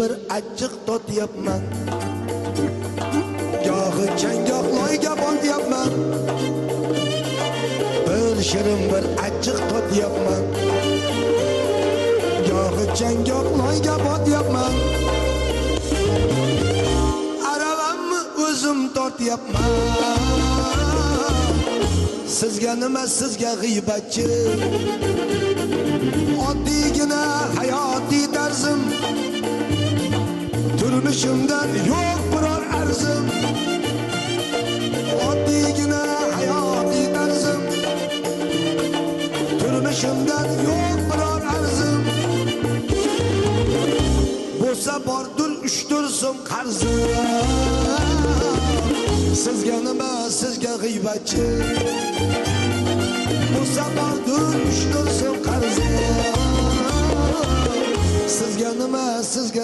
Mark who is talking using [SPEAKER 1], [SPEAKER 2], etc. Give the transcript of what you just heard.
[SPEAKER 1] bir achchiq totyapman. Gohi changoq loyga botyapman. Bir shirin bir achchiq totyapman. Gohi changoq loyga botyapman. Aravamni o'zim tortyapman. Sizga nima, sizga g'iybatchi. Oddiygina hayotiy tarzim. Turmushimdan yo'q biror arzim. Oddiygina hayotiy tarzim. Turmushimdan yo'q biror arzim. Bo'lsa bordur 3-4 so'm qarzim. Sizga nima, sizga g'iybatchi. Bo'lsa bordur 3-4 so'm qarzim. Sizga nima, sizga